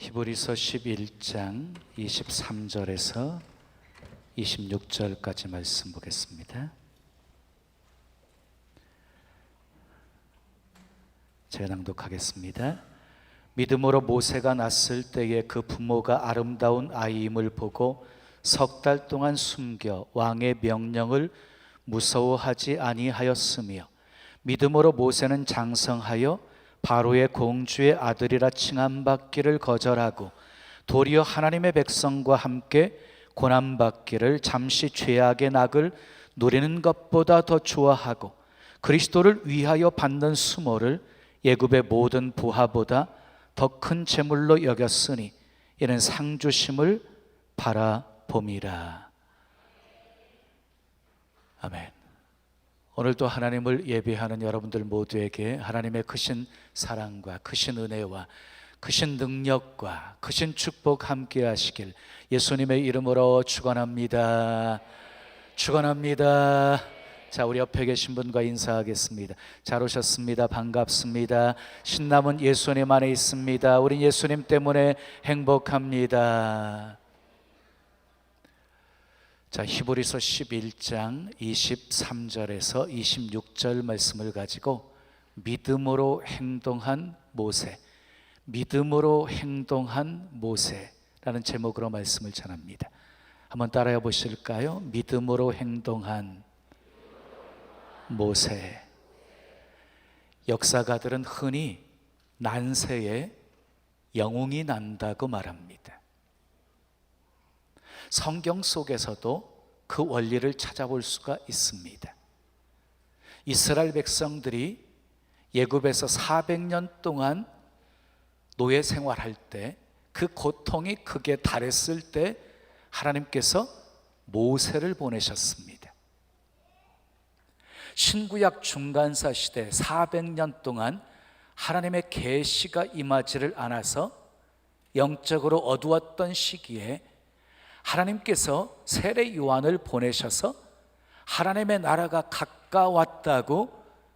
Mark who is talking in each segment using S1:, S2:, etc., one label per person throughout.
S1: 히브리서 11장 23절에서 26절까지 말씀 보겠습니다. 제가 낭독하겠습니다. 믿음으로 모세가 낳았을 때에 그 부모가 아름다운 아이임을 보고 석 달 동안 숨겨 왕의 명령을 무서워하지 아니하였으며, 믿음으로 모세는 장성하여 바로의 공주의 아들이라 칭함받기를 거절하고 도리어 하나님의 백성과 함께 고난받기를 잠시 죄악의 낙을 누리는 것보다 더 좋아하고 그리스도를 위하여 받는 수모를 애굽의 모든 부하보다 더 큰 재물로 여겼으니 이는 상 주심을 바라봄이라. 아멘. 오늘도 하나님을 예배하는 여러분들 모두에게 하나님의 크신 사랑과 크신 은혜와 크신 능력과 크신 축복 함께 하시길 예수님의 이름으로 축원합니다. 축원합니다. 자, 우리 옆에 계신 분과 인사하겠습니다. 잘 오셨습니다. 반갑습니다. 신남은 예수님 안에 있습니다. 우린 예수님 때문에 행복합니다. 자, 히브리서 11장 23절에서 26절 말씀을 가지고 믿음으로 행동한 모세, 믿음으로 행동한 모세라는 제목으로 말씀을 전합니다. 한번 따라해 보실까요? 믿음으로 행동한 모세. 역사가들은 흔히 난세에 영웅이 난다고 말합니다. 성경 속에서도 그 원리를 찾아볼 수가 있습니다. 이스라엘 백성들이 애굽에서 400년 동안 노예 생활할 때 그 고통이 극에 달했을 때 하나님께서 모세를 보내셨습니다. 신구약 중간사 시대 400년 동안 하나님의 계시가 임하지를 않아서 영적으로 어두웠던 시기에 하나님께서 세례 요한을 보내셔서 하나님의 나라가 가까웠다고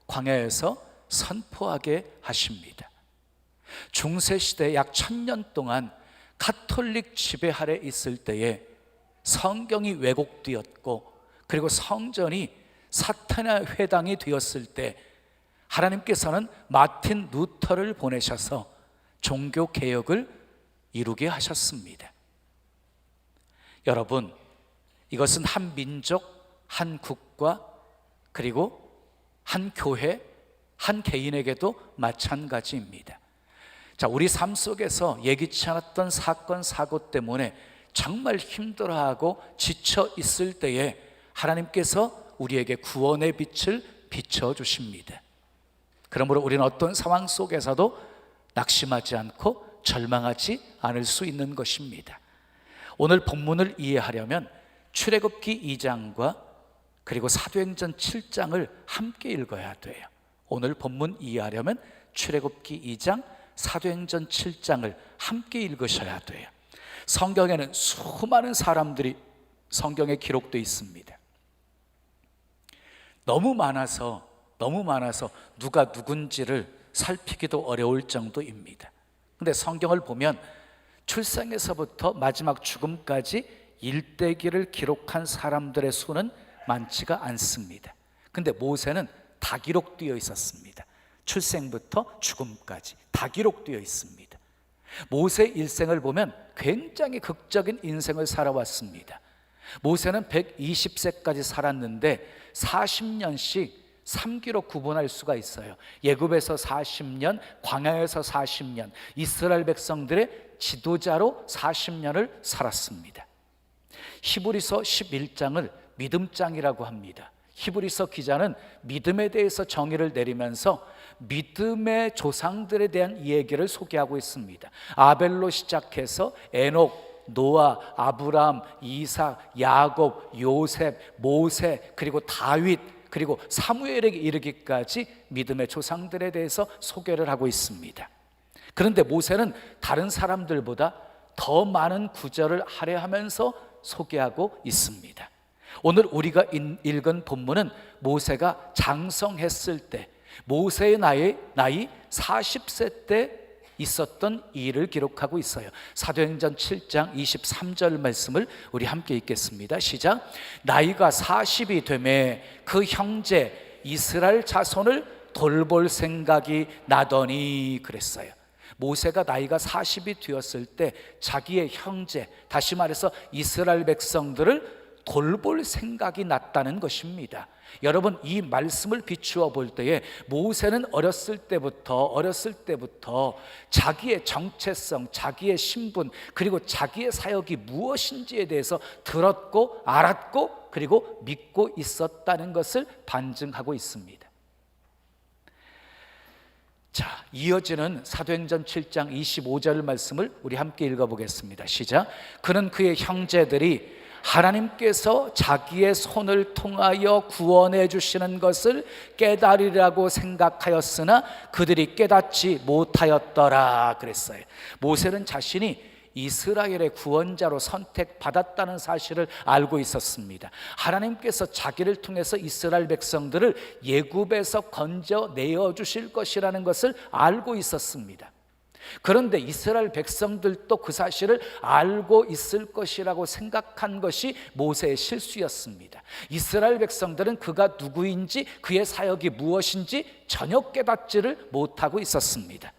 S1: 광야에서 선포하게 하십니다. 중세시대 약 1000년 동안 가톨릭 지배 아래 있을 때에 성경이 왜곡되었고, 그리고 성전이 사탄의 회당이 되었을 때 하나님께서는 마틴 루터를 보내셔서 종교개혁을 이루게 하셨습니다. 여러분, 이것은 한 민족, 한 국가, 그리고 한 교회, 한 개인에게도 마찬가지입니다. 자, 우리 삶 속에서 예기치 않았던 사건, 사고 때문에 정말 힘들어하고 지쳐 있을 때에 하나님께서 우리에게 구원의 빛을 비춰주십니다. 그러므로 우리는 어떤 상황 속에서도 낙심하지 않고 절망하지 않을 수 있는 것입니다. 오늘 본문을 이해하려면 출애굽기 2장과 그리고 사도행전 7장을 함께 읽어야 돼요. 오늘 본문 이해하려면 출애굽기 2장, 사도행전 7장을 함께 읽으셔야 돼요. 성경에는 수많은 사람들이 성경에 기록되어 있습니다. 너무 많아서 누가 누군지를 살피기도 어려울 정도입니다. 근데 성경을 보면 출생에서부터 마지막 죽음까지 일대기를 기록한 사람들의 수는 많지가 않습니다. 근데 모세는 다 기록되어 있었습니다. 출생부터 죽음까지 다 기록되어 있습니다. 모세의 일생을 보면 굉장히 극적인 인생을 살아왔습니다. 모세는 120세까지 살았는데 40년씩 3기로 구분할 수가 있어요. 애굽에서 40년, 광야에서 40년, 이스라엘 백성들의 지도자로 40년을 살았습니다. 히브리서 11장을 믿음장이라고 합니다. 히브리서 기자는 믿음에 대해서 정의를 내리면서 믿음의 조상들에 대한 이야기를 소개하고 있습니다. 아벨로 시작해서 에녹, 노아, 아브라함, 이삭, 야곱, 요셉, 모세, 그리고 다윗, 그리고 사무엘에게 이르기까지 믿음의 조상들에 대해서 소개를 하고 있습니다. 그런데 모세는 다른 사람들보다 더 많은 구절을 할애하면서 소개하고 있습니다. 오늘 우리가 읽은 본문은 모세가 장성했을 때, 모세의 나이 40세 때 있었던 일을 기록하고 있어요. 사도행전 7장 23절 말씀을 우리 함께 읽겠습니다. 시작. 나이가 40이 되매 그 형제 이스라엘 자손을 돌볼 생각이 나더니 그랬어요. 모세가 나이가 40이 되었을 때 자기의 형제, 다시 말해서 이스라엘 백성들을 돌볼 생각이 났다는 것입니다. 여러분, 이 말씀을 비추어 볼 때에 모세는 어렸을 때부터 자기의 정체성, 자기의 신분, 그리고 자기의 사역이 무엇인지에 대해서 들었고 알았고 그리고 믿고 있었다는 것을 반증하고 있습니다. 자, 이어지는 사도행전 7장 25절 말씀을 우리 함께 읽어보겠습니다. 시작. 그는 그의 형제들이 하나님께서 자기의 손을 통하여 구원해 주시는 것을 깨달으리라고 생각하였으나 그들이 깨닫지 못하였더라 그랬어요. 모세는 자신이 이스라엘의 구원자로 선택받았다는 사실을 알고 있었습니다. 하나님께서 자기를 통해서 이스라엘 백성들을 애굽에서 건져내어 주실 것이라는 것을 알고 있었습니다. 그런데 이스라엘 백성들도 그 사실을 알고 있을 것이라고 생각한 것이 모세의 실수였습니다. 이스라엘 백성들은 그가 누구인지, 그의 사역이 무엇인지 전혀 깨닫지를 못하고 있었습니다.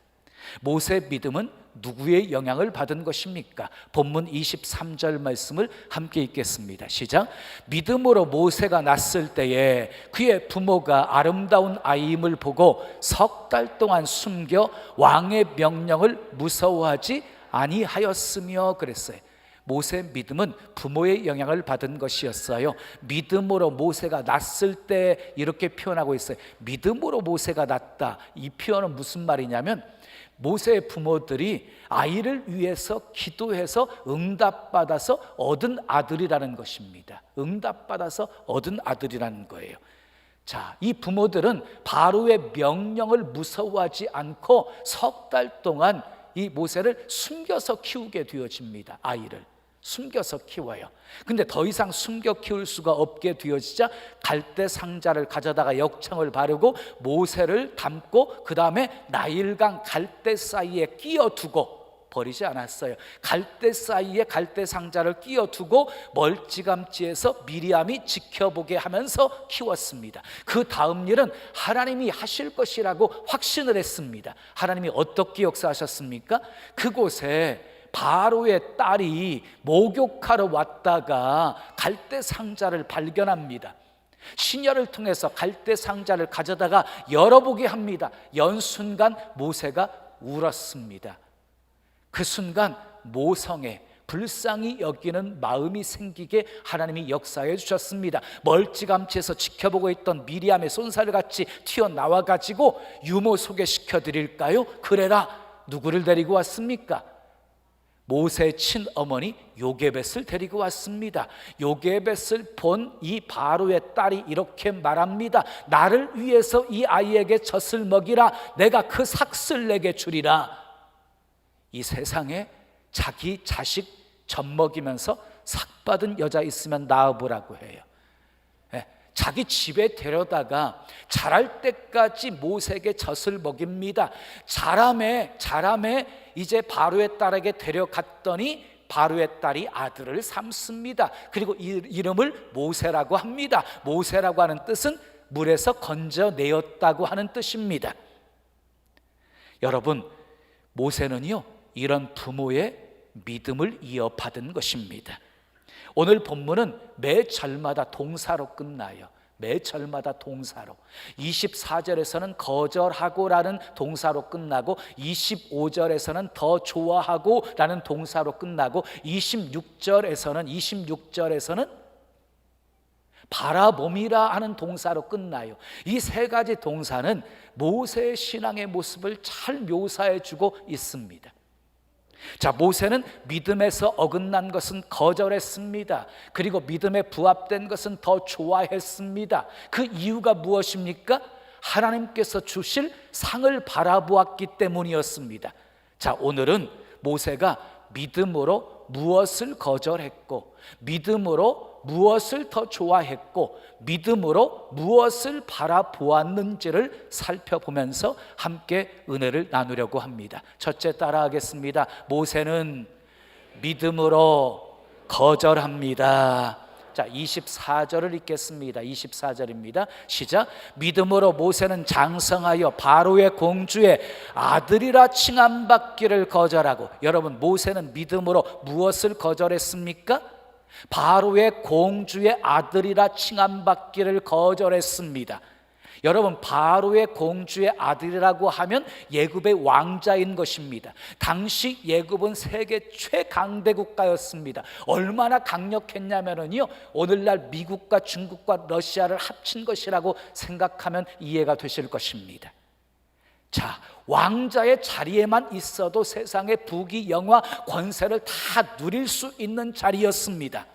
S1: 모세의 믿음은 누구의 영향을 받은 것입니까? 본문 23절 말씀을 함께 읽겠습니다. 시작. 믿음으로 모세가 낳았을 때에 그의 부모가 아름다운 아이임을 보고 석 달 동안 숨겨 왕의 명령을 무서워하지 아니하였으며 그랬어요. 모세의 믿음은 부모의 영향을 받은 것이었어요. 믿음으로 모세가 낳았을 때 이렇게 표현하고 있어요. 믿음으로 모세가 낳았다. 이 표현은 무슨 말이냐면 모세의 부모들이 아이를 위해서 기도해서 응답받아서 얻은 아들이라는 것입니다. 응답받아서 얻은 아들이라는 거예요. 자, 이 부모들은 바로의 명령을 무서워하지 않고 석 달 동안 이 모세를 숨겨서 키우게 되어집니다. 아이를 숨겨서 키워요. 근데 더 이상 숨겨 키울 수가 없게 되어지자 갈대 상자를 가져다가 역청을 바르고 모세를 담고 그 다음에 나일강 갈대 사이에 끼워두고 버리지 않았어요. 갈대 사이에 갈대 상자를 끼워두고 멀찌감치해서 미리암이 지켜보게 하면서 키웠습니다. 그 다음 일은 하나님이 하실 것이라고 확신을 했습니다. 하나님이 어떻게 역사하셨습니까? 그곳에 바로의 딸이 목욕하러 왔다가 갈대 상자를 발견합니다. 시녀를 통해서 갈대 상자를 가져다가 열어보게 합니다. 연 순간 모세가 울었습니다. 그 순간 모성에 불쌍히 여기는 마음이 생기게 하나님이 역사해 주셨습니다. 멀찌감치해서 지켜보고 있던 미리암의 손살같이 튀어나와 가지고 유모 소개시켜 드릴까요? 그래라. 누구를 데리고 왔습니까? 모세의 친어머니 요게벳을 데리고 왔습니다. 요게벳을 본 이 바로의 딸이 이렇게 말합니다. 나를 위해서 이 아이에게 젖을 먹이라. 내가 그 삭슬 내게 주리라. 이 세상에 자기 자식 젖 먹이면서 삭 받은 여자 있으면 낳아보라고 해요. 자기 집에 데려다가 자랄 때까지 모세에게 젖을 먹입니다. 자람에 이제 바로의 딸에게 데려갔더니 바로의 딸이 아들을 삼습니다. 그리고 이름을 모세라고 합니다. 모세라고 하는 뜻은 물에서 건져내었다고 하는 뜻입니다. 여러분, 모세는요 이런 부모의 믿음을 이어받은 것입니다. 오늘 본문은 매 절마다 동사로 끝나요. 매 절마다 동사로. 24절에서는 거절하고라는 동사로 끝나고 25절에서는 더 좋아하고라는 동사로 끝나고 26절에서는 바라봄이라 하는 동사로 끝나요. 이 세 가지 동사는 모세의 신앙의 모습을 잘 묘사해 주고 있습니다. 자, 모세는 믿음에서 어긋난 것은 거절했습니다. 그리고 믿음에 부합된 것은 더 좋아했습니다. 그 이유가 무엇입니까? 하나님께서 주실 상을 바라보았기 때문이었습니다. 자, 오늘은 모세가 믿음으로 무엇을 거절했고 믿음으로 무엇을 더 좋아했고 믿음으로 무엇을 바라보았는지를 살펴보면서 함께 은혜를 나누려고 합니다. 첫째, 따라하겠습니다. 모세는 믿음으로 거절합니다. 자, 24절을 읽겠습니다. 24절입니다. 시작. 믿음으로 모세는 장성하여 바로의 공주의 아들이라 칭함받기를 거절하고. 여러분, 모세는 믿음으로 무엇을 거절했습니까? 바로의 공주의 아들이라 칭함받기를 거절했습니다. 여러분, 바로의 공주의 아들이라고 하면 예굽의 왕자인 것입니다. 당시 예굽은 세계 최강대 국가였습니다. 얼마나 강력했냐면요, 오늘날 미국과 중국과 러시아를 합친 것이라고 생각하면 이해가 되실 것입니다. 자, 왕자의 자리에만 있어도 세상의 부귀, 영화, 권세를 다 누릴 수 있는 자리였습니다.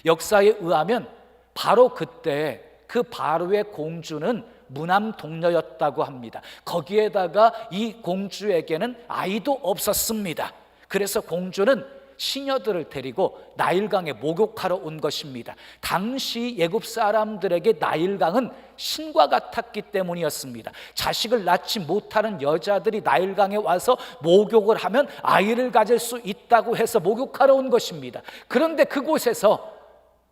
S1: 역사에 의하면 바로 그때 그 바로의 공주는 무남 동녀였다고 합니다. 거기에다가 이 공주에게는 아이도 없었습니다. 그래서 공주는 시녀들을 데리고 나일강에 목욕하러 온 것입니다. 당시 예굽 사람들에게 나일강은 신과 같았기 때문이었습니다. 자식을 낳지 못하는 여자들이 나일강에 와서 목욕을 하면 아이를 가질 수 있다고 해서 목욕하러 온 것입니다. 그런데 그곳에서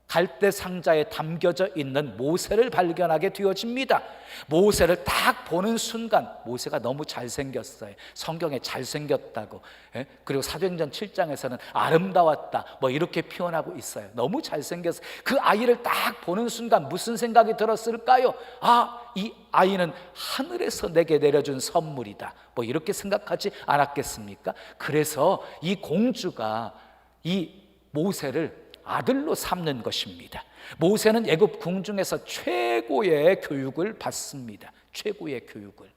S1: 갈대 상자에 담겨져 있는 모세를 발견하게 되어집니다. 모세를 딱 보는 순간, 모세가 너무 잘생겼어요. 성경에 잘생겼다고, 그리고 사도행전 7장에서는 아름다웠다, 뭐 이렇게 표현하고 있어요. 너무 잘생겼어요. 그 아이를 딱 보는 순간 무슨 생각이 들었을까요? 아, 이 아이는 하늘에서 내게 내려준 선물이다, 뭐 이렇게 생각하지 않았겠습니까? 그래서 이 공주가 이 모세를 아들로 삼는 것입니다. 모세는 애굽 궁중에서 최고의 교육을 받습니다. 최고의 교육을.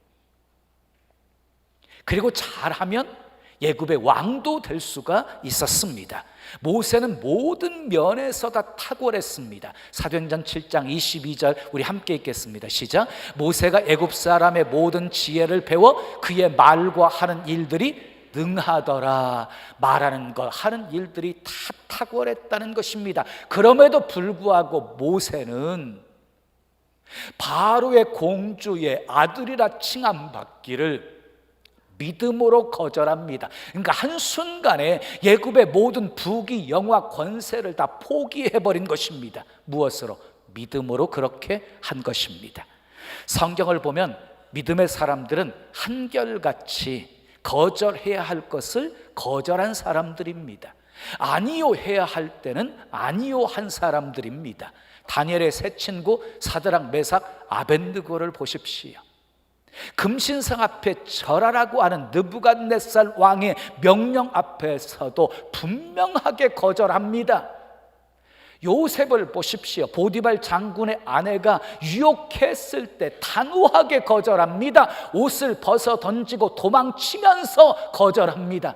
S1: 그리고 잘하면 애굽의 왕도 될 수가 있었습니다. 모세는 모든 면에서 다 탁월했습니다. 사도행전 7장 22절 우리 함께 읽겠습니다. 시작. 모세가 애굽 사람의 모든 지혜를 배워 그의 말과 하는 일들이 능하더라. 말하는 것, 하는 일들이 다 탁월했다는 것입니다. 그럼에도 불구하고 모세는 바로의 공주의 아들이라 칭함받기를 믿음으로 거절합니다. 그러니까 한순간에 예굽의 모든 부귀, 영화, 권세를 다 포기해버린 것입니다. 무엇으로? 믿음으로 그렇게 한 것입니다. 성경을 보면 믿음의 사람들은 한결같이 거절해야 할 것을 거절한 사람들입니다. 아니요 해야 할 때는 아니요 한 사람들입니다. 다니엘의 세 친구 사드락, 메삭, 아벳느고를 보십시오. 금신상 앞에 절하라고 하는 느부갓네살 왕의 명령 앞에서도 분명하게 거절합니다. 요셉을 보십시오. 보디발 장군의 아내가 유혹했을 때 단호하게 거절합니다. 옷을 벗어 던지고 도망치면서 거절합니다.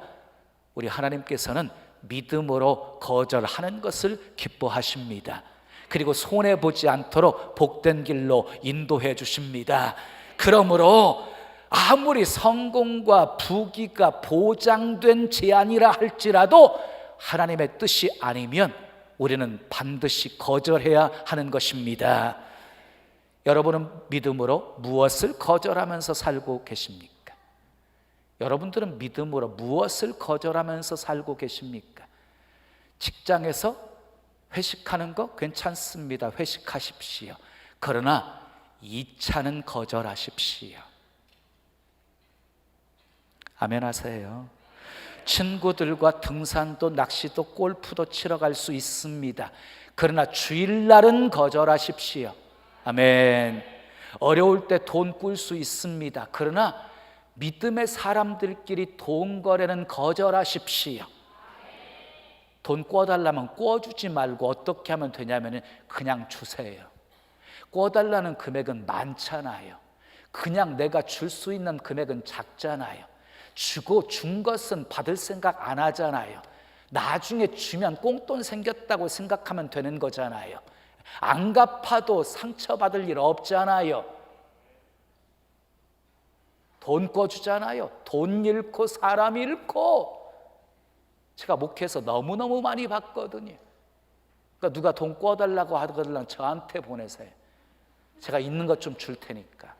S1: 우리 하나님께서는 믿음으로 거절하는 것을 기뻐하십니다. 그리고 손해보지 않도록 복된 길로 인도해 주십니다. 그러므로 아무리 성공과 부귀가 보장된 제안이라 할지라도 하나님의 뜻이 아니면 우리는 반드시 거절해야 하는 것입니다. 여러분은 믿음으로 무엇을 거절하면서 살고 계십니까? 여러분들은 믿음으로 무엇을 거절하면서 살고 계십니까? 직장에서 회식하는 거 괜찮습니다. 회식하십시오. 그러나 2차는 거절하십시오. 아멘 하세요. 친구들과 등산도 낚시도 골프도 치러 갈 수 있습니다. 그러나 주일날은 거절하십시오. 아멘. 어려울 때 돈 꿀 수 있습니다. 그러나 믿음의 사람들끼리 돈 거래는 거절하십시오. 돈 꿔달라면 꿔주지 말고 어떻게 하면 되냐면 그냥 주세요. 꿔달라는 금액은 많잖아요. 그냥 내가 줄 수 있는 금액은 작잖아요. 주고 준 것은 받을 생각 안 하잖아요. 나중에 주면 꽁돈 생겼다고 생각하면 되는 거잖아요. 안 갚아도 상처받을 일 없잖아요. 돈 꿔주잖아요. 돈 잃고 사람 잃고. 제가 목회에서 너무너무 많이 봤거든요. 그러니까 누가 돈 꿔달라고 하거든 저한테 보내세요. 제가 있는 것 좀 줄 테니까.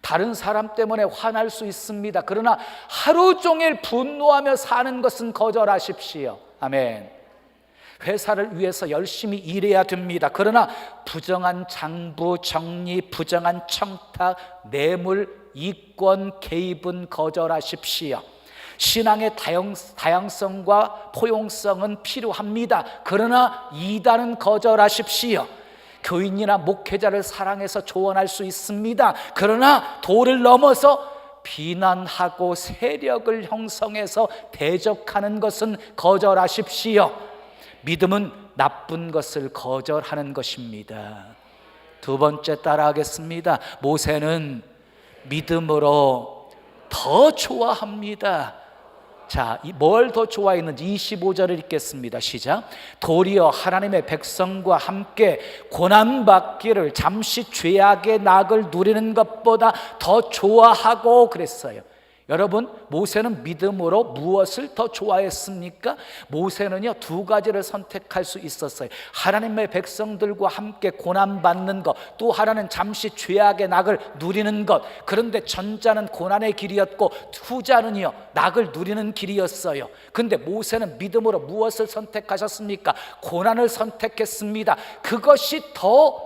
S1: 다른 사람 때문에 화날 수 있습니다. 그러나 하루 종일 분노하며 사는 것은 거절하십시오. 아멘. 회사를 위해서 열심히 일해야 됩니다. 그러나 부정한 장부, 정리, 부정한 청탁, 뇌물, 이권 개입은 거절하십시오. 신앙의 다양성과 포용성은 필요합니다. 그러나 이단은 거절하십시오. 교인이나 목회자를 사랑해서 조언할 수 있습니다. 그러나 도를 넘어서 비난하고 세력을 형성해서 대적하는 것은 거절하십시오. 믿음은 나쁜 것을 거절하는 것입니다. 두 번째 따라하겠습니다. 모세는 믿음으로 더 좋아합니다. 자, 뭘 더 좋아했는지 25절을 읽겠습니다. 시작. 도리어 하나님의 백성과 함께 고난받기를 잠시 죄악의 낙을 누리는 것보다 더 좋아하고 그랬어요. 여러분, 모세는 믿음으로 무엇을 더 좋아했습니까? 모세는요, 두 가지를 선택할 수 있었어요. 하나님의 백성들과 함께 고난받는 것, 또 하나는 잠시 죄악의 낙을 누리는 것. 그런데 전자는 고난의 길이었고 후자는요, 낙을 누리는 길이었어요. 그런데 모세는 믿음으로 무엇을 선택하셨습니까? 고난을 선택했습니다. 그것이 더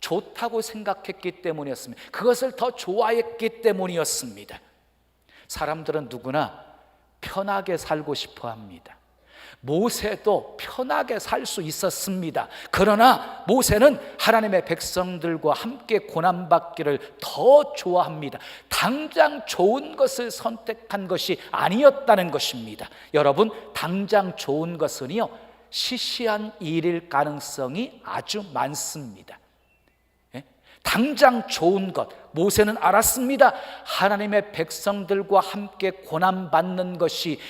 S1: 좋다고 생각했기 때문이었습니다. 그것을 더 좋아했기 때문이었습니다. 사람들은 누구나 편하게 살고 싶어 합니다. 모세도 편하게 살 수 있었습니다. 그러나 모세는 하나님의 백성들과 함께 고난받기를 더 좋아합니다. 당장 좋은 것을 선택한 것이 아니었다는 것입니다. 여러분, 당장 좋은 것은요, 시시한 일일 가능성이 아주 많습니다. 당장 좋은 것, 모세는 알았습니다. 하나님의 백성들과 함께 고난받는 것이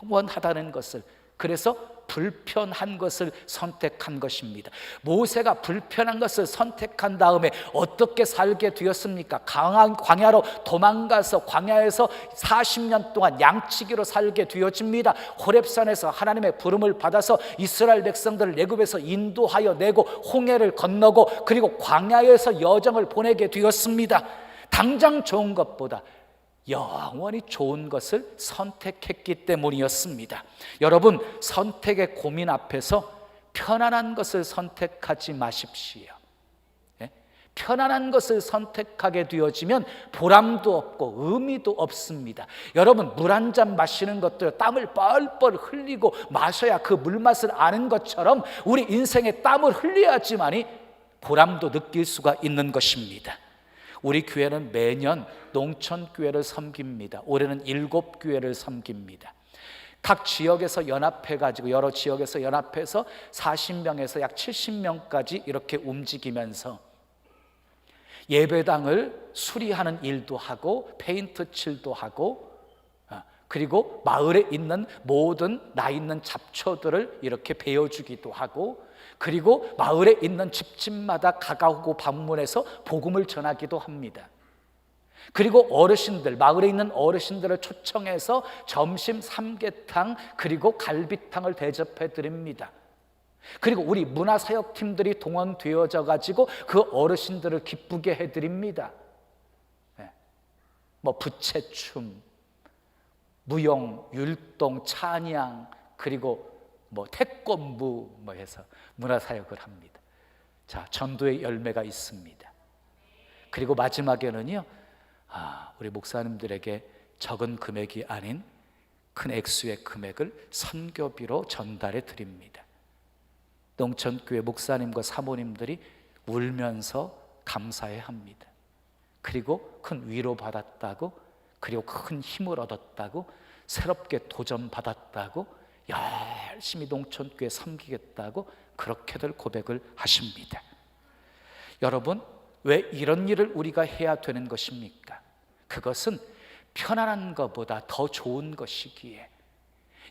S1: 영원하다는 것을. 그래서 불편한 것을 선택한 것입니다. 모세가 불편한 것을 선택한 다음에 어떻게 살게 되었습니까? 광야로 도망가서 광야에서 40년 동안 양치기로 살게 되어집니다. 호렙산에서 하나님의 부름을 받아서 이스라엘 백성들을 애굽에서 인도하여 내고 홍해를 건너고 그리고 광야에서 여정을 보내게 되었습니다. 당장 좋은 것보다 영원히 좋은 것을 선택했기 때문이었습니다. 여러분, 선택의 고민 앞에서 편안한 것을 선택하지 마십시오. 편안한 것을 선택하게 되어지면 보람도 없고 의미도 없습니다. 여러분, 물 한 잔 마시는 것도 땀을 뻘뻘 흘리고 마셔야 그 물맛을 아는 것처럼 우리 인생에 땀을 흘려야지만이 보람도 느낄 수가 있는 것입니다. 우리 교회는 매년 농촌교회를 섬깁니다. 올해는 7교회를 섬깁니다. 각 지역에서 연합해가지고 여러 지역에서 연합해서 40명에서 약 70명까지 이렇게 움직이면서 예배당을 수리하는 일도 하고 페인트 칠도 하고 그리고 마을에 있는 모든 나 있는 잡초들을 이렇게 베어주기도 하고 그리고 마을에 있는 집집마다 가가오고 방문해서 복음을 전하기도 합니다. 그리고 어르신들, 마을에 있는 어르신들을 초청해서 점심 삼계탕 그리고 갈비탕을 대접해 드립니다. 그리고 우리 문화사역팀들이 동원되어져 가지고 그 어르신들을 기쁘게 해드립니다. 뭐 부채춤, 무용, 율동, 찬양 그리고 뭐 태권부 뭐 해서 문화사역을 합니다. 자, 전도의 열매가 있습니다. 그리고 마지막에는요, 우리 목사님들에게 적은 금액이 아닌 큰 액수의 금액을 선교비로 전달해 드립니다. 농촌교회 목사님과 사모님들이 울면서 감사해 합니다. 그리고 큰 위로 받았다고, 그리고 큰 힘을 얻었다고, 새롭게 도전받았다고, 열심히 농촌교회 섬기겠다고 그렇게들 고백을 하십니다. 여러분, 왜 이런 일을 우리가 해야 되는 것입니까? 그것은 편안한 것보다 더 좋은 것이기에,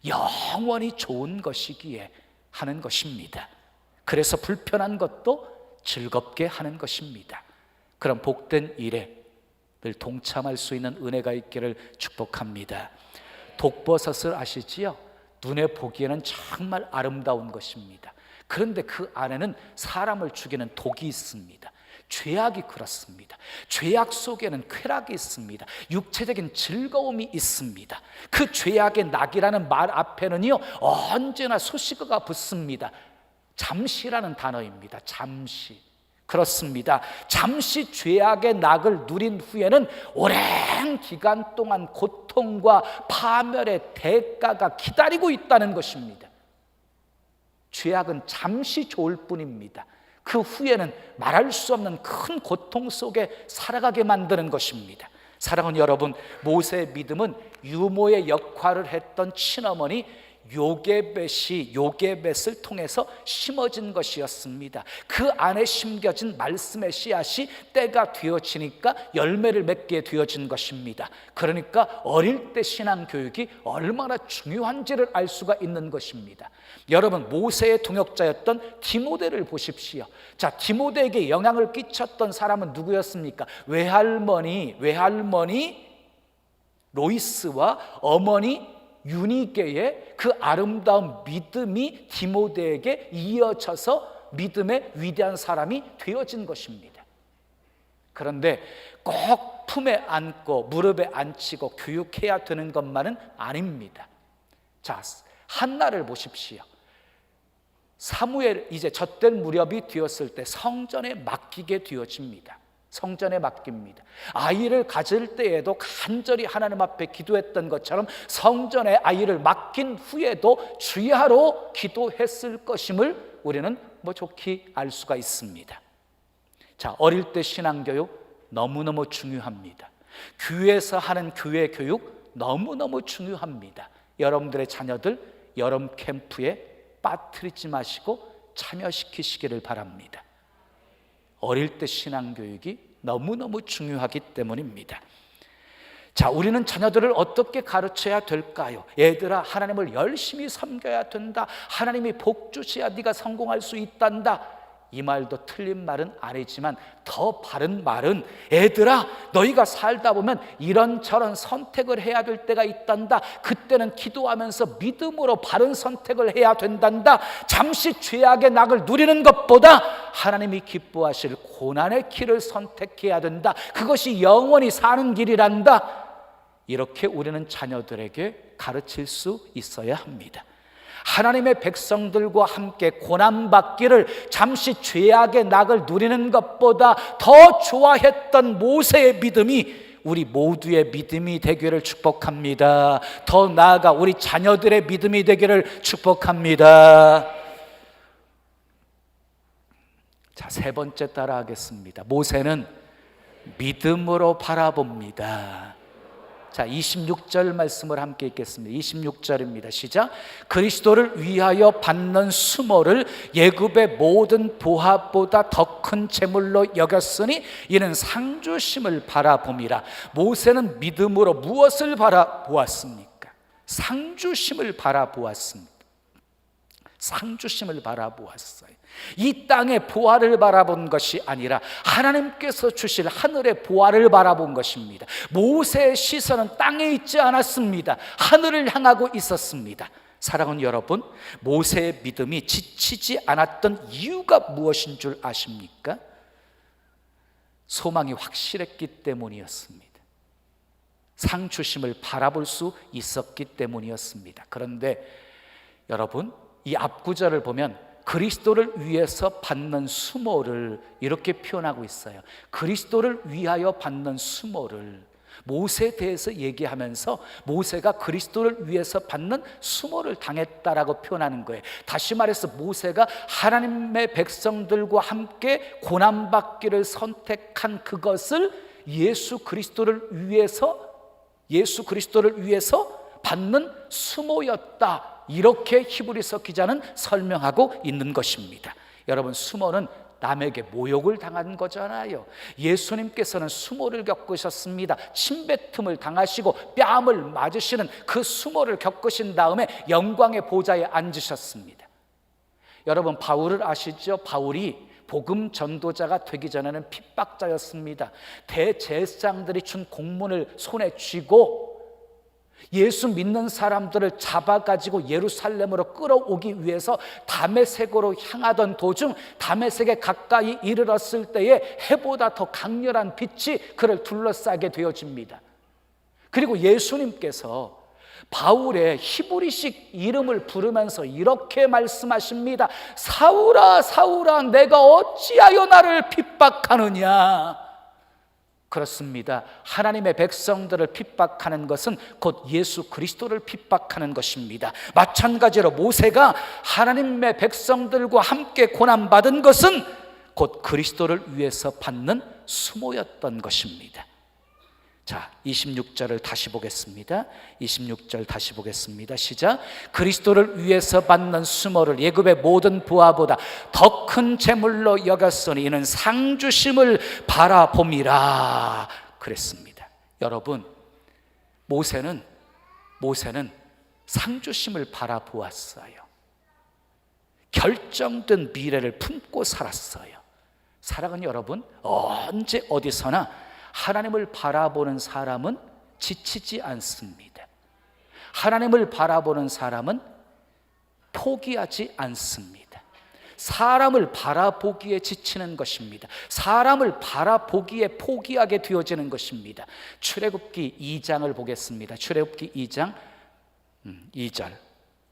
S1: 영원히 좋은 것이기에 하는 것입니다. 그래서 불편한 것도 즐겁게 하는 것입니다. 그럼 복된 일에 늘 동참할 수 있는 은혜가 있기를 축복합니다. 독버섯을 아시지요? 눈에 보기에는 정말 아름다운 것입니다. 그런데 그 안에는 사람을 죽이는 독이 있습니다. 죄악이 그렇습니다. 죄악 속에는 쾌락이 있습니다. 육체적인 즐거움이 있습니다. 그 죄악의 낙이라는 말 앞에는요, 언제나 수식어가 붙습니다. 잠시라는 단어입니다. 잠시. 그렇습니다. 잠시 죄악의 낙을 누린 후에는 오랜 기간 동안 고통과 파멸의 대가가 기다리고 있다는 것입니다. 죄악은 잠시 좋을 뿐입니다. 그 후에는 말할 수 없는 큰 고통 속에 살아가게 만드는 것입니다. 사랑하는 여러분, 모세의 믿음은 유모의 역할을 했던 친어머니 요게벳을 통해서 심어진 것이었습니다. 그 안에 심겨진 말씀의 씨앗이 때가 되어지니까 열매를 맺게 되어진 것입니다. 그러니까 어릴 때 신앙 교육이 얼마나 중요한지를 알 수가 있는 것입니다. 여러분, 모세의 동역자였던 디모데를 보십시오. 자, 디모데에게 영향을 끼쳤던 사람은 누구였습니까? 외할머니 로이스와 어머니 유니게의 그 아름다운 믿음이 디모데에게 이어져서 믿음의 위대한 사람이 되어진 것입니다. 그런데 꼭 품에 안고 무릎에 앉히고 교육해야 되는 것만은 아닙니다. 자, 한나를 보십시오. 사무엘 이제 젖될 무렵이 되었을 때 성전에 맡기게 되어집니다. 성전에 맡깁니다. 아이를 가질 때에도 간절히 하나님 앞에 기도했던 것처럼 성전에 아이를 맡긴 후에도 주야로 기도했을 것임을 우리는 좋게 알 수가 있습니다. 자, 어릴 때 신앙교육 너무너무 중요합니다. 교회에서 하는 교회 교육 너무너무 중요합니다. 여러분들의 자녀들 여름 캠프에 빠뜨리지 마시고 참여시키시기를 바랍니다. 어릴 때 신앙교육이 너무너무 중요하기 때문입니다. 자, 우리는 자녀들을 어떻게 가르쳐야 될까요? 얘들아, 하나님을 열심히 섬겨야 된다. 하나님이 복 주셔야 네가 성공할 수 있단다. 이 말도 틀린 말은 아니지만 더 바른 말은 애들아, 너희가 살다 보면 이런저런 선택을 해야 될 때가 있단다. 그때는 기도하면서 믿음으로 바른 선택을 해야 된단다. 잠시 죄악의 낙을 누리는 것보다 하나님이 기뻐하실 고난의 길을 선택해야 된다. 그것이 영원히 사는 길이란다. 이렇게 우리는 자녀들에게 가르칠 수 있어야 합니다. 하나님의 백성들과 함께 고난받기를 잠시 죄악의 낙을 누리는 것보다 더 좋아했던 모세의 믿음이 우리 모두의 믿음이 되기를 축복합니다. 더 나아가 우리 자녀들의 믿음이 되기를 축복합니다. 자, 세 번째 따라하겠습니다. 모세는 믿음으로 바라봅니다. 자, 26절 말씀을 함께 읽겠습니다. 26절입니다. 시작. 그리스도를 위하여 받는 수모를 애굽의 모든 보합보다 더 큰 재물로 여겼으니 이는 상 주심을 바라봄이라. 모세는 믿음으로 무엇을 바라보았습니까? 상 주심을 바라보았습니다. 상 주심을 바라보았어요. 이 땅의 보화를 바라본 것이 아니라 하나님께서 주실 하늘의 보화를 바라본 것입니다. 모세의 시선은 땅에 있지 않았습니다. 하늘을 향하고 있었습니다. 사랑하는 여러분, 모세의 믿음이 지치지 않았던 이유가 무엇인 줄 아십니까? 소망이 확실했기 때문이었습니다. 상 주심을 바라볼 수 있었기 때문이었습니다. 그런데 여러분, 이 앞구절을 보면 그리스도를 위해서 받는 수모를 이렇게 표현하고 있어요. 그리스도를 위하여 받는 수모를, 모세에 대해서 얘기하면서 모세가 그리스도를 위해서 받는 수모를 당했다라고 표현하는 거예요. 다시 말해서 모세가 하나님의 백성들과 함께 고난받기를 선택한 그것을 예수 그리스도를 위해서 받는 수모였다. 이렇게 히브리서 기자는 설명하고 있는 것입니다. 여러분, 수모는 남에게 모욕을 당한 거잖아요. 예수님께서는 수모를 겪으셨습니다. 침뱉음을 당하시고 뺨을 맞으시는 그 수모를 겪으신 다음에 영광의 보좌에 앉으셨습니다. 여러분, 바울을 아시죠? 바울이 복음 전도자가 되기 전에는 핍박자였습니다. 대제사장들이 준 공문을 손에 쥐고 예수 믿는 사람들을 잡아가지고 예루살렘으로 끌어오기 위해서 다메섹으로 향하던 도중 다메섹에 가까이 이르렀을 때에 해보다 더 강렬한 빛이 그를 둘러싸게 되어집니다. 그리고 예수님께서 바울의 히브리식 이름을 부르면서 이렇게 말씀하십니다. 사울아 사울아 내가 어찌하여 나를 핍박하느냐. 그렇습니다. 하나님의 백성들을 핍박하는 것은 곧 예수 그리스도를 핍박하는 것입니다. 마찬가지로 모세가 하나님의 백성들과 함께 고난받은 것은 곧 그리스도를 위해서 받는 수모였던 것입니다. 자, 26절을 다시 보겠습니다. 26절 다시 보겠습니다. 시작. 그리스도를 위해서 받는 수모를 애굽의 모든 부하보다 더 큰 재물로 여겼으니 이는 상 주심을 바라봄이라 그랬습니다. 여러분, 모세는 상 주심을 바라보았어요. 결정된 미래를 품고 살았어요. 사랑하는 여러분, 언제 어디서나 하나님을 바라보는 사람은 지치지 않습니다. 하나님을 바라보는 사람은 포기하지 않습니다. 사람을 바라보기에 지치는 것입니다. 사람을 바라보기에 포기하게 되어지는 것입니다. 출애굽기 2장을 보겠습니다. 출애굽기 2장 2절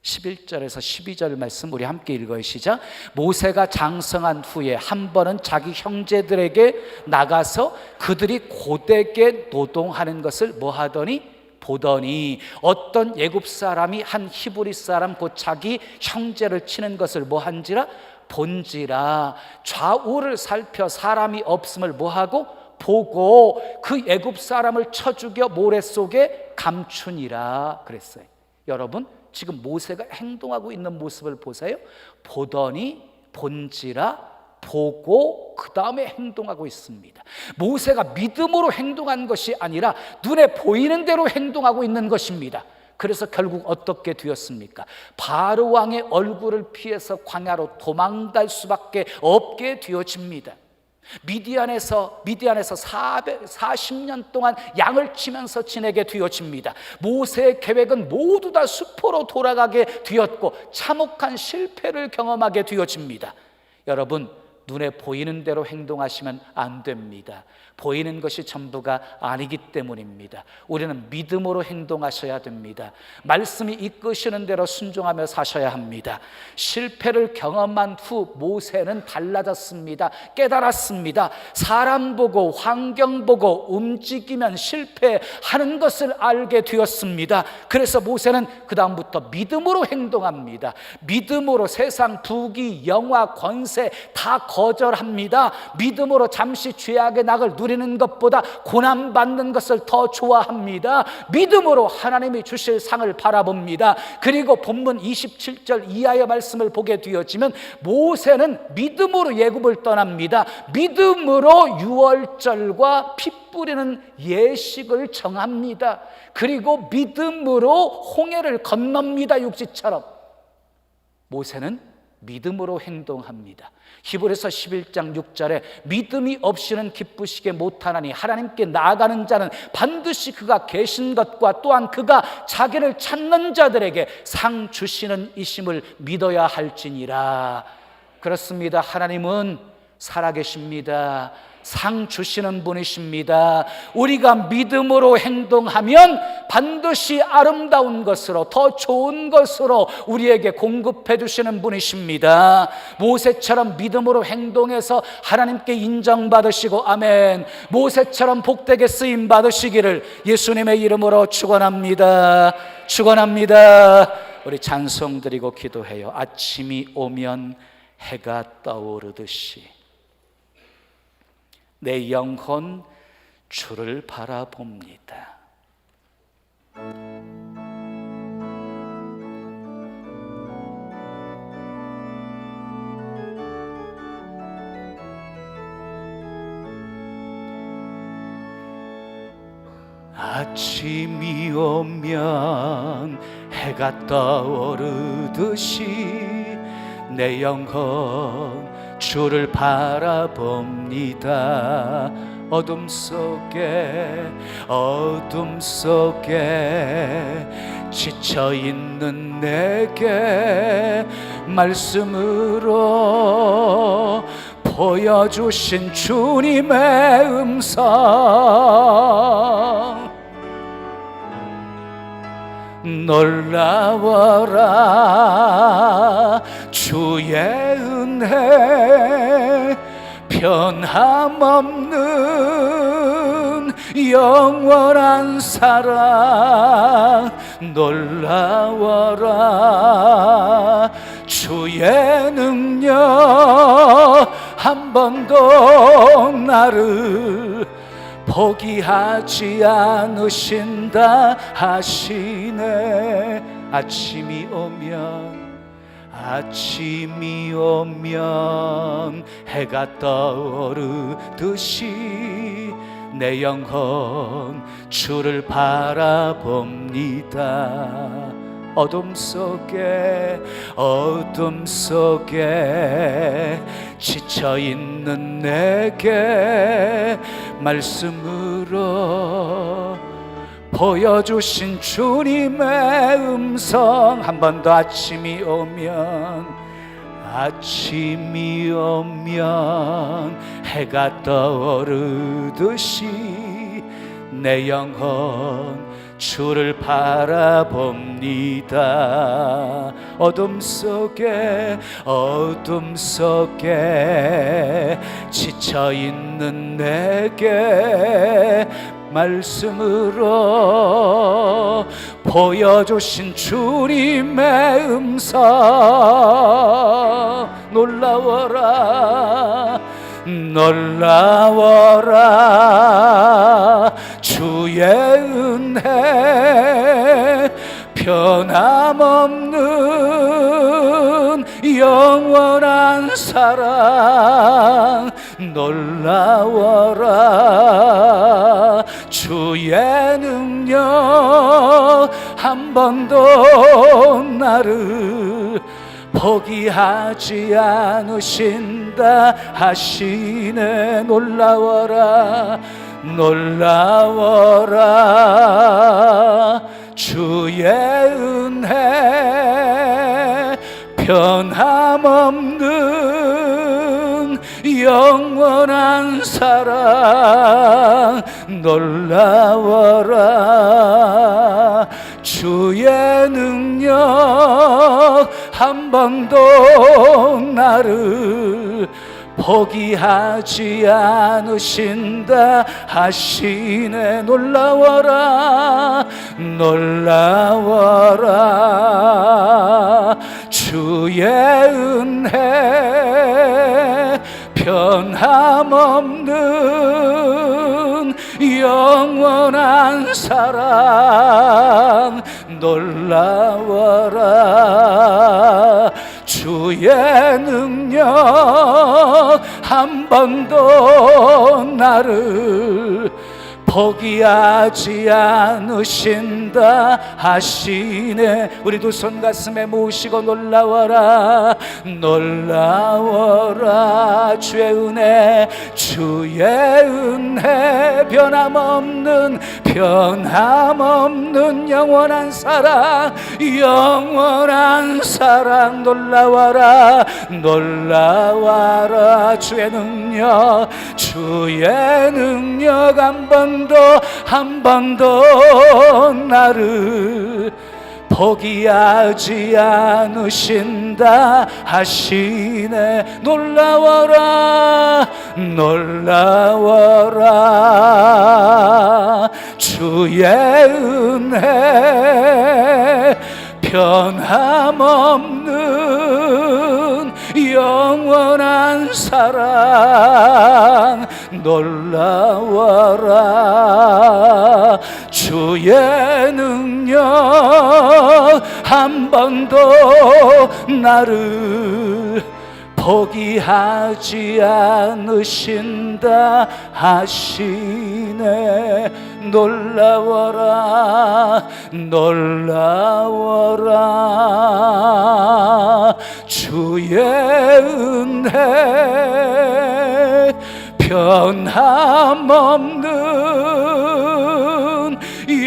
S1: 11절에서 12절 말씀 우리 함께 읽어요. 시작. 모세가 장성한 후에 한 번은 자기 형제들에게 나가서 그들이 고되게 노동하는 것을 뭐 하더니 보더니 어떤 애굽 사람이 한 히브리 사람 곧 자기 형제를 치는 것을 뭐 한지라 본지라. 좌우를 살펴 사람이 없음을 뭐 하고 보고 그 애굽 사람을 쳐 죽여 모래 속에 감추니라 그랬어요. 여러분, 지금 모세가 행동하고 있는 모습을 보세요. 보더니 본지라 보고 그 다음에 행동하고 있습니다. 모세가 믿음으로 행동한 것이 아니라 눈에 보이는 대로 행동하고 있는 것입니다. 그래서 결국 어떻게 되었습니까? 바로 왕의 얼굴을 피해서 광야로 도망갈 수밖에 없게 되어집니다. 미디안에서 440년 동안 양을 치면서 지내게 되어집니다. 모세의 계획은 모두 다 수포로 돌아가게 되었고 참혹한 실패를 경험하게 되어집니다. 여러분, 눈에 보이는 대로 행동하시면 안 됩니다. 보이는 것이 전부가 아니기 때문입니다. 우리는 믿음으로 행동하셔야 됩니다. 말씀이 이끄시는 대로 순종하며 사셔야 합니다. 실패를 경험한 후 모세는 달라졌습니다. 깨달았습니다. 사람 보고 환경 보고 움직이면 실패하는 것을 알게 되었습니다. 그래서 모세는 그 다음부터 믿음으로 행동합니다. 믿음으로 세상 부귀 영화 권세 다 거절합니다. 믿음으로 잠시 죄악의 낙을 누리는 것보다 고난받는 것을 더 좋아합니다. 믿음으로 하나님이 주실 상을 바라봅니다. 그리고 본문 27절 이하의 말씀을 보게 되어지면 모세는 믿음으로 애굽을 떠납니다. 믿음으로 유월절과 피 뿌리는 예식을 정합니다. 그리고 믿음으로 홍해를 건넙니다. 육지처럼. 모세는 믿음으로 행동합니다. 히브리서 11장 6절에 믿음이 없이는 기쁘시게 못하나니 하나님께 나아가는 자는 반드시 그가 계신 것과 또한 그가 자기를 찾는 자들에게 상 주시는 이심을 믿어야 할지니라. 그렇습니다. 하나님은 살아계십니다. 상 주시는 분이십니다. 우리가 믿음으로 행동하면 반드시 아름다운 것으로 더 좋은 것으로 우리에게 공급해 주시는 분이십니다. 모세처럼 믿음으로 행동해서 하나님께 인정받으시고 아멘. 모세처럼 복되게 쓰임 받으시기를 예수님의 이름으로 축원합니다. 축원합니다. 우리 찬송 드리고 기도해요. 아침이 오면 해가 떠오르듯이 내 영혼 주를 바라봅니다. 아침이 오면 해가 떠오르듯이 내 영혼 주를 바라봅니다. 어둠 속에 지쳐있는 내게 말씀으로 보여주신 주님의 음성, 놀라워라 주의 은혜, 변함없는 영원한 사랑. 놀라워라 주의 능력, 한 번도 나를 포기하지 않으신다 하시네. 아침이 오면 해가 떠오르듯이 내 영혼 주를 바라봅니다. 어둠 속에 지쳐있는 내게 말씀으로 보여주신 주님의 음성. 한 번 더. 아침이 오면 해가 떠오르듯이 내 영혼 주를 바라봅니다. 어둠 속에 지쳐있는 내게 말씀으로 보여주신 주님의 음성. 놀라워라 주의 은혜, 변함없는 영원한 사랑. 놀라워라 주의 능력, 한 번도 나를 포기하지 않으신다 하시네. 놀라워라 주의 은혜, 변함없는 영원한 사랑. 놀라워라 주의 능력, 한 번도 나를 포기하지 않으신다 하시네. 놀라워라 주의 은혜, 변함없는 영원한 사랑. 놀라워라 주의 능력, 한 번도 나를 포기하지 않으신다 하시네. 우리 두 손 가슴에 모으시고 놀라워라 주의 은혜, 변함없는 영원한 사랑. 놀라워라 주의 능력, 한 번도 나를 포기하지 않으신다 하시네. 놀라워라 주의 은혜, 변함없는 영원한 사랑. 놀라워라 주의 능력, 한 번도 나를 포기하지 않으신다 하시네. 놀라워라 놀라워라 주의 은혜 변함없는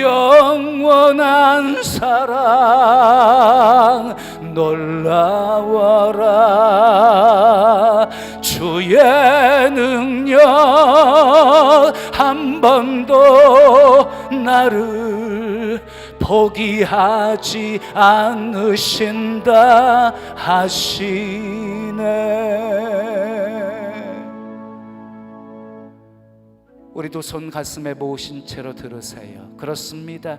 S1: 영원한 사랑 놀라워라 주의 능력 한 번도 나를 포기하지 않으신다 하시네. 우리 두 손 가슴에 모으신 채로 들으세요. 그렇습니다.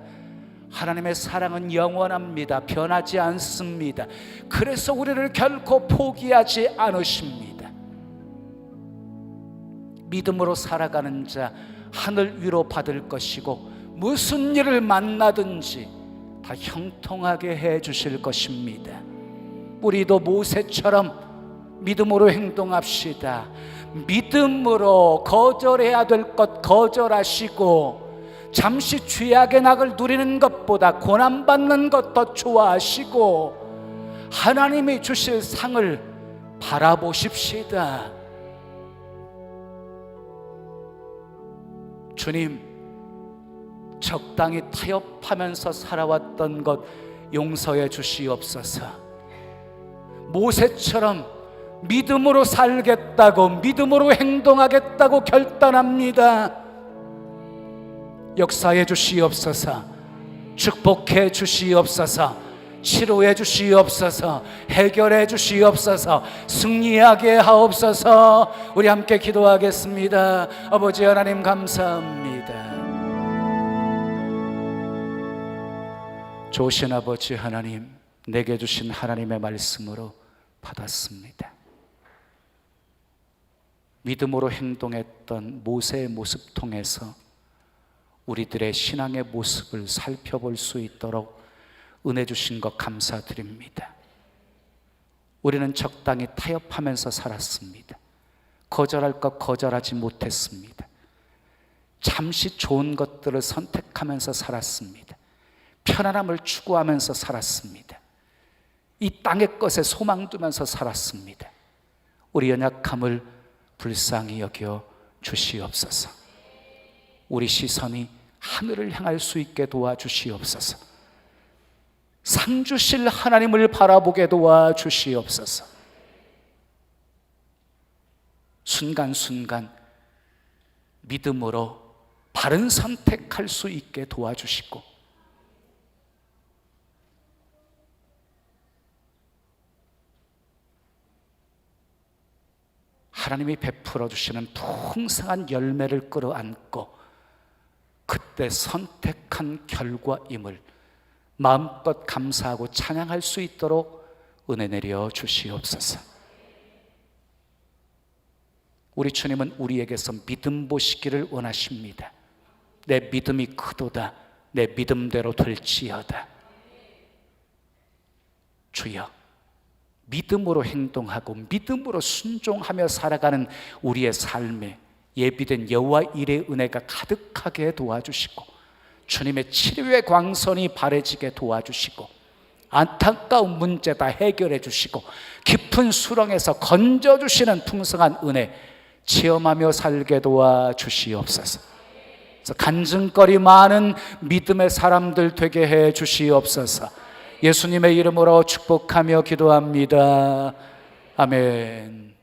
S1: 하나님의 사랑은 영원합니다. 변하지 않습니다. 그래서 우리를 결코 포기하지 않으십니다. 믿음으로 살아가는 자 하늘 위로 받을 것이고 무슨 일을 만나든지 다 형통하게 해 주실 것입니다. 우리도 모세처럼 믿음으로 행동합시다. 믿음으로 거절해야 될 것 거절하시고 잠시 죄악의 낙을 누리는 것보다 고난받는 것 더 좋아하시고 하나님이 주실 상을 바라보십시다. 주님, 적당히 타협하면서 살아왔던 것 용서해 주시옵소서. 모세처럼 믿음으로 살겠다고 믿음으로 행동하겠다고 결단합니다. 역사해 주시옵소서. 축복해 주시옵소서. 치료해 주시옵소서. 해결해 주시옵소서. 승리하게 하옵소서. 우리 함께 기도하겠습니다. 아버지 하나님 감사합니다. 좋으신 아버지 하나님, 내게 주신 하나님의 말씀으로 받았습니다. 믿음으로 행동했던 모세의 모습 통해서 우리들의 신앙의 모습을 살펴볼 수 있도록 은혜 주신 것 감사드립니다. 우리는 적당히 타협하면서 살았습니다. 거절할 것 거절하지 못했습니다. 잠시 좋은 것들을 선택하면서 살았습니다. 편안함을 추구하면서 살았습니다. 이 땅의 것에 소망 두면서 살았습니다. 우리 연약함을 불쌍히 여겨 주시옵소서. 우리 시선이 하늘을 향할 수 있게 도와주시옵소서. 상 주실 하나님을 바라보게 도와주시옵소서. 순간순간 믿음으로 바른 선택할 수 있게 도와주시고 하나님이 베풀어 주시는 풍성한 열매를 끌어안고 그때 선택한 결과임을 마음껏 감사하고 찬양할 수 있도록 은혜 내려 주시옵소서. 우리 주님은 우리에게서 믿음 보시기를 원하십니다. 내 믿음이 크도다. 내 믿음대로 될지어다. 주여, 믿음으로 행동하고 믿음으로 순종하며 살아가는 우리의 삶에 예비된 여호와 일의 은혜가 가득하게 도와주시고 주님의 치료의 광선이 바래지게 도와주시고 안타까운 문제 다 해결해 주시고 깊은 수렁에서 건져주시는 풍성한 은혜 체험하며 살게 도와주시옵소서. 그래서 간증거리 많은 믿음의 사람들 되게 해 주시옵소서. 예수님의 이름으로 축복하며 기도합니다. 아멘.